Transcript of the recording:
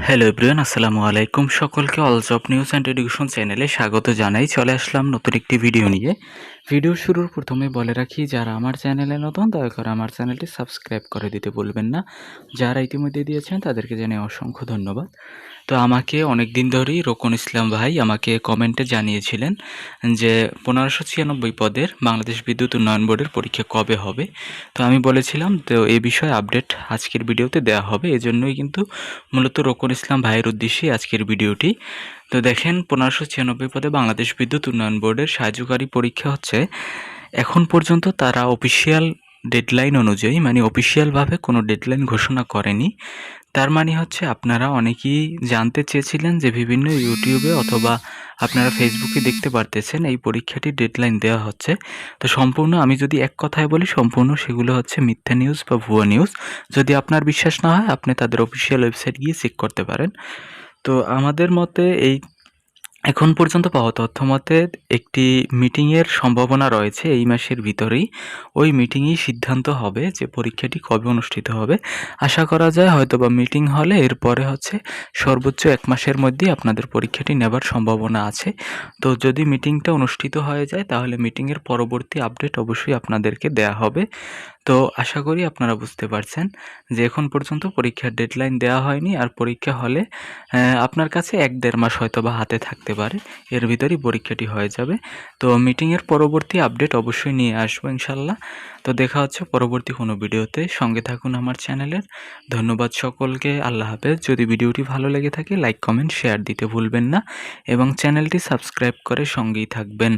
Hello everyone, আসসালামু আলাইকুম। সকলকে all job news and education চ্যানেলে স্বাগত জানাই। চলে আসলাম নতুন একটি ভিডিও নিয়ে। ভিডিও শুরুর প্রথমে বলে রাখি, যারা আমার চ্যানেলে নতুন দয়া করে আমার চ্যানেলটি সাবস্ক্রাইব করে দিতে ভুলবেন না। যারা ইতিমধ্যে দিয়েছেন তাদেরকে জানাই অসংখ্য ধন্যবাদ। তো আমাকে অনেক দিন ধরেই রোকন ইসলাম ভাই আমাকে কমেন্টে জানিয়েছিলেন যে 1596 পদের বাংলাদেশ বিদ্যুৎ উন্নয়ন বোর্ডের পরীক্ষা কবে হবে। তো আমি বলেছিলাম তো এই বিষয়ে আপডেট আজকের ভিডিওতে দেওয়া হবে। এজন্যই কিন্তু মূলত রোকন ইসলাম ভাইয়ের উদ্দেশ্যেই আজকের ভিডিওটি। তো দেখেন, 1596 পদে বাংলাদেশ বিদ্যুৎ উন্নয়ন বোর্ডের সাহায্যকারী পরীক্ষা হচ্ছে। এখন পর্যন্ত তারা অফিসিয়াল ডেডলাইন অনুযায়ী, মানে অফিসিয়ালভাবে কোনো ডেডলাইন ঘোষণা করেনি। তার মানে হচ্ছে, আপনারা অনেকেই জানতে চেয়েছিলেন যে বিভিন্ন ইউটিউবে অথবা আপনারা ফেসবুকে দেখতে পারতেছেন এই পরীক্ষাটির ডেডলাইন দেওয়া হচ্ছে। তো সম্পূর্ণ, আমি যদি এক কথায় বলি, সম্পূর্ণ সেগুলো হচ্ছে মিথ্যা নিউজ বা ভুয়া নিউজ। যদি আপনার বিশ্বাস না হয়, আপনি তাদের অফিসিয়াল ওয়েবসাইট গিয়ে চেক করতে পারেন। তো আমাদের মতে এখন পর্যন্ত পাওয়া তথ্য মতে একটি মিটিংয়ের সম্ভাবনা রয়েছে এই মাসের ভিতরেই। ওই মিটিংয়েই সিদ্ধান্ত হবে যে পরীক্ষাটি কবে অনুষ্ঠিত হবে। আশা করা যায় হয়তোবা মিটিং হলে এরপরে হচ্ছে সর্বোচ্চ 1 মাসের মধ্যেই আপনাদের পরীক্ষাটি নেবার সম্ভাবনা আছে। তো যদি মিটিংটা অনুষ্ঠিত হয়ে যায় তাহলে মিটিংয়ের পরবর্তী আপডেট অবশ্যই আপনাদেরকে দেয়া হবে। তো আশা করি আপনারা বুঝতে পারছেন যে এখন পর্যন্ত পরীক্ষার ডেডলাইন দেওয়া হয়নি। আর পরীক্ষা হলে আপনার কাছে 1-1.5 মাস হয়তোবা হাতে থাকতে পারে। এর ভিতরেই পরীক্ষাটি হয়ে যাবে। তো মিটিংয়ের পরবর্তী আপডেট অবশ্যই নিয়ে আসবো ইনশাল্লাহ। তো দেখা হচ্ছে পরবর্তী কোনো ভিডিওতে। সঙ্গে থাকুন আমার চ্যানেলের। ধন্যবাদ সকলকে। আল্লাহ হাফেজ। যদি ভিডিওটি ভালো লেগে থাকে লাইক, কমেন্ট, শেয়ার দিতে ভুলবেন না এবং চ্যানেলটি সাবস্ক্রাইব করে সঙ্গেই থাকবেন।